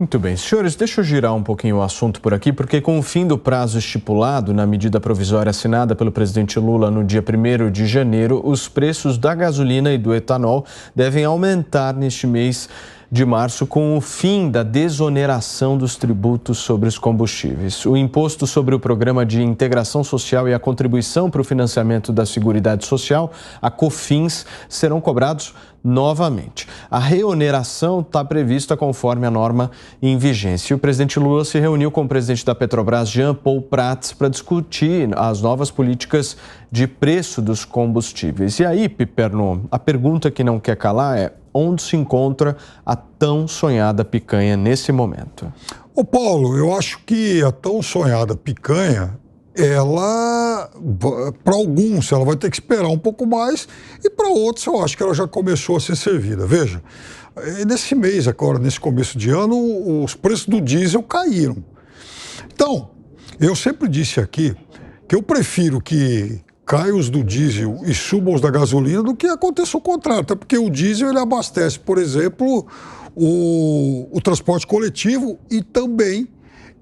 Muito bem. Senhores, deixa eu girar um pouquinho o assunto por aqui, porque com o fim do prazo estipulado na medida provisória assinada pelo presidente Lula no dia 1º de janeiro, os preços da gasolina e do etanol devem aumentar neste mês de março com o fim da desoneração dos tributos sobre os combustíveis. O imposto sobre o Programa de Integração Social e a contribuição para o financiamento da Seguridade Social, a COFINS, serão cobrados novamente. A reoneração está prevista conforme a norma em vigência. O presidente Lula se reuniu com o presidente da Petrobras, Jean Paul Prats, para discutir as novas políticas de preço dos combustíveis. E aí, Piperno, a pergunta que não quer calar é: onde se encontra a tão sonhada picanha nesse momento? Ô Paulo, eu acho que a tão sonhada picanha, ela, para alguns, ela vai ter que esperar um pouco mais, e para outros eu acho que ela já começou a ser servida. Veja, nesse mês agora, nesse começo de ano, os preços do diesel caíram. Então, eu sempre disse aqui que eu prefiro que caia os do diesel e subam os da gasolina do que aconteça o contrário, até porque o diesel ele abastece, por exemplo, o transporte coletivo e também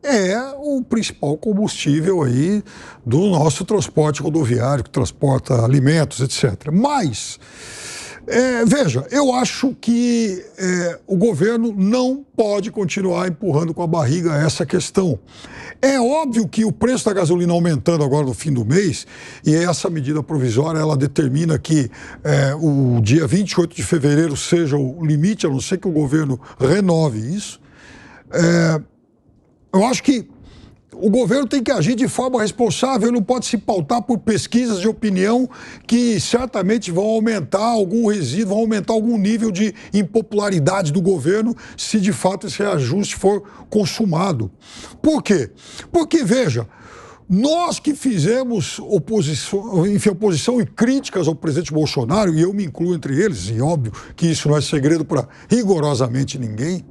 é o principal combustível aí do nosso transporte rodoviário, que transporta alimentos, etc. Mas, veja, eu acho que o governo não pode continuar empurrando com a barriga essa questão. É óbvio que o preço da gasolina aumentando agora no fim do mês, e essa medida provisória, ela determina que o dia 28 de fevereiro seja o limite, a não ser que o governo renove isso. Eu acho que o governo tem que agir de forma responsável, não pode se pautar por pesquisas de opinião que certamente vão aumentar algum resíduo, vão aumentar algum nível de impopularidade do governo se de fato esse reajuste for consumado. Por quê? Porque, veja, nós que fizemos oposição e críticas ao presidente Bolsonaro, e eu me incluo entre eles, e óbvio que isso não é segredo para rigorosamente ninguém,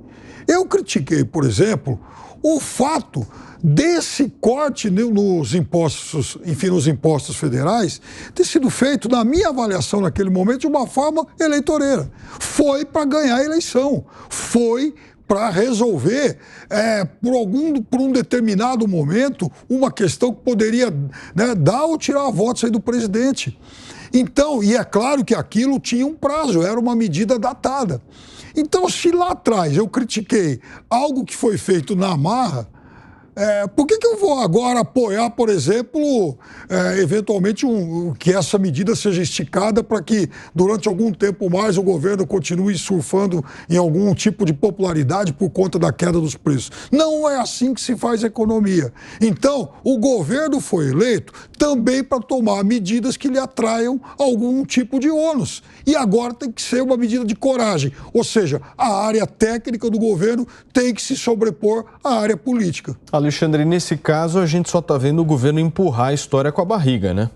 eu critiquei, por exemplo, o fato desse corte nos impostos, enfim, nos impostos federais, ter sido feito, na minha avaliação naquele momento, de uma forma eleitoreira. Foi para ganhar a eleição, foi para resolver, por um determinado momento, uma questão que poderia, né, dar ou tirar votos aí do presidente. Então, e é claro que aquilo tinha um prazo, era uma medida datada. Então, se lá atrás eu critiquei algo que foi feito na marra, por que eu vou agora apoiar, por exemplo, eventualmente que essa medida seja esticada para que durante algum tempo mais o governo continue surfando em algum tipo de popularidade por conta da queda dos preços? Não é assim que se faz economia. Então, o governo foi eleito também para tomar medidas que lhe atraiam algum tipo de ônus. E agora tem que ser uma medida de coragem. Ou seja, a área técnica do governo tem que se sobrepor à área política. Alexandre, nesse caso, a gente só está vendo o governo empurrar a história com a barriga, né?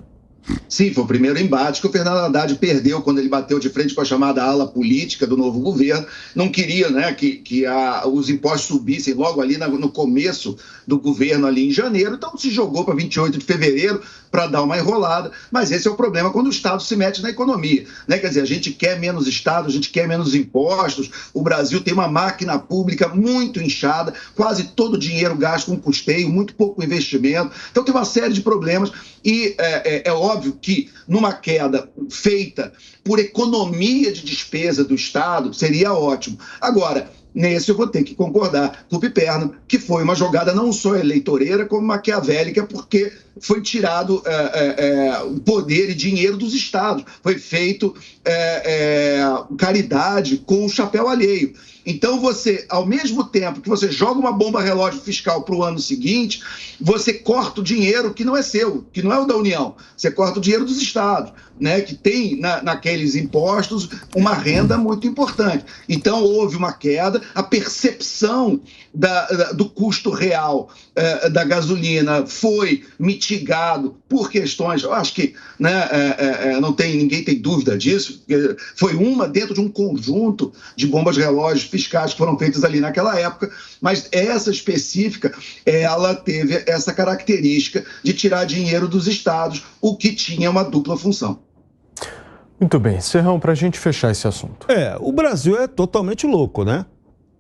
Sim, foi o primeiro embate que o Fernando Haddad perdeu quando ele bateu de frente com a chamada ala política do novo governo. Não queria, né, que os impostos subissem logo ali no começo do governo, ali em janeiro. Então se jogou para 28 de fevereiro para dar uma enrolada. Mas esse é o problema quando o Estado se mete na economia, né? Quer dizer, a gente quer menos Estado, a gente quer menos impostos. O Brasil tem uma máquina pública muito inchada, quase todo o dinheiro gasto com custeio, muito pouco investimento. Então tem uma série de problemas e é óbvio que numa queda feita por economia de despesa do Estado seria ótimo. Agora, nesse eu vou ter que concordar com o Piperno, que foi uma jogada não só eleitoreira, como maquiavélica, porque foi tirado o poder e dinheiro dos estados. Foi feito caridade com o chapéu alheio. Então você, ao mesmo tempo que você joga uma bomba relógio fiscal para o ano seguinte, você corta o dinheiro que não é seu, que não é o da União. Você corta o dinheiro dos estados, né, que tem naqueles impostos uma renda muito importante. Então houve uma queda, a percepção do custo real da gasolina foi mitigado por questões, eu acho que, né, ninguém tem dúvida disso, foi uma dentro de um conjunto de bombas relógios fiscais que foram feitas ali naquela época, mas essa específica, ela teve essa característica de tirar dinheiro dos estados, o que tinha uma dupla função. Muito bem. Serrão, para a gente fechar esse assunto. O Brasil é totalmente louco, né?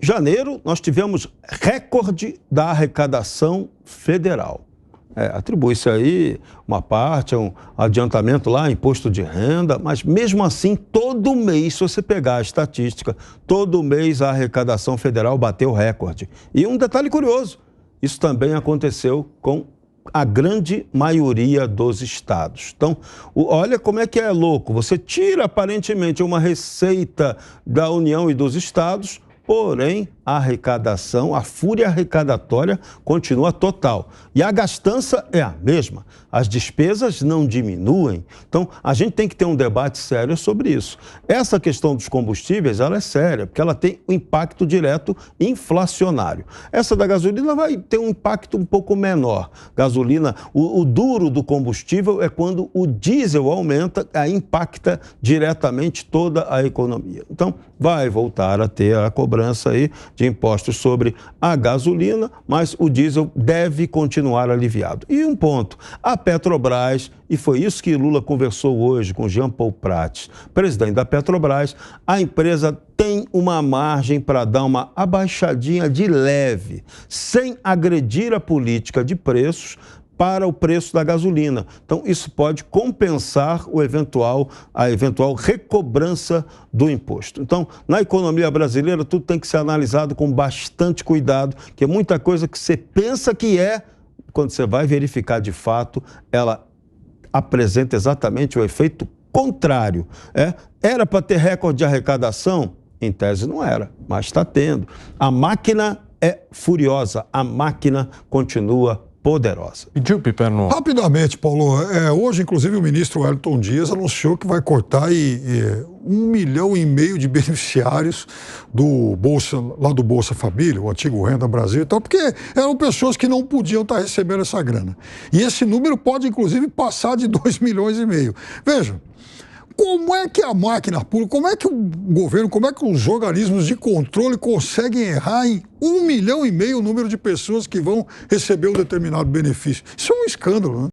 janeiro, nós tivemos recorde da arrecadação federal. Atribui-se aí uma parte, um adiantamento lá, imposto de renda, mas mesmo assim, todo mês, se você pegar a estatística, todo mês a arrecadação federal bateu recorde. E um detalhe curioso, isso também aconteceu com a grande maioria dos estados. Então, olha como é que é louco. Você tira aparentemente uma receita da União e dos estados, porém a arrecadação, a fúria arrecadatória continua total. E a gastança é a mesma. As despesas não diminuem. Então, a gente tem que ter um debate sério sobre isso. Essa questão dos combustíveis, ela é séria, porque ela tem um impacto direto inflacionário. Essa da gasolina vai ter um impacto um pouco menor. Gasolina, o duro do combustível é quando o diesel aumenta, aí impacta diretamente toda a economia. Então, vai voltar a ter a cobrança aí de impostos sobre a gasolina, mas o diesel deve continuar aliviado. E um ponto, a Petrobras, e foi isso que Lula conversou hoje com Jean Paul Prats, presidente da Petrobras, a empresa tem uma margem para dar uma abaixadinha de leve, sem agredir a política de preços, para o preço da gasolina. Então, isso pode compensar a eventual recobrança do imposto. Então, na economia brasileira, tudo tem que ser analisado com bastante cuidado, que é muita coisa que você pensa que quando você vai verificar de fato, ela apresenta exatamente o efeito contrário. Era para ter recorde de arrecadação? Em tese não era, mas está tendo. A máquina é furiosa, a máquina continua poderosa. Rapidamente, Paulo, hoje, inclusive, o ministro Wellington Dias anunciou que vai cortar 1,5 milhão de beneficiários do Bolsa Família, o antigo Renda Brasil e tal, porque eram pessoas que não podiam estar recebendo essa grana. E esse número pode, inclusive, passar de 2,5 milhões. Veja, como é que a máquina pura, como é que o governo, como é que os organismos de controle conseguem errar em 1,5 milhão o número de pessoas que vão receber um determinado benefício? Isso é um escândalo, né?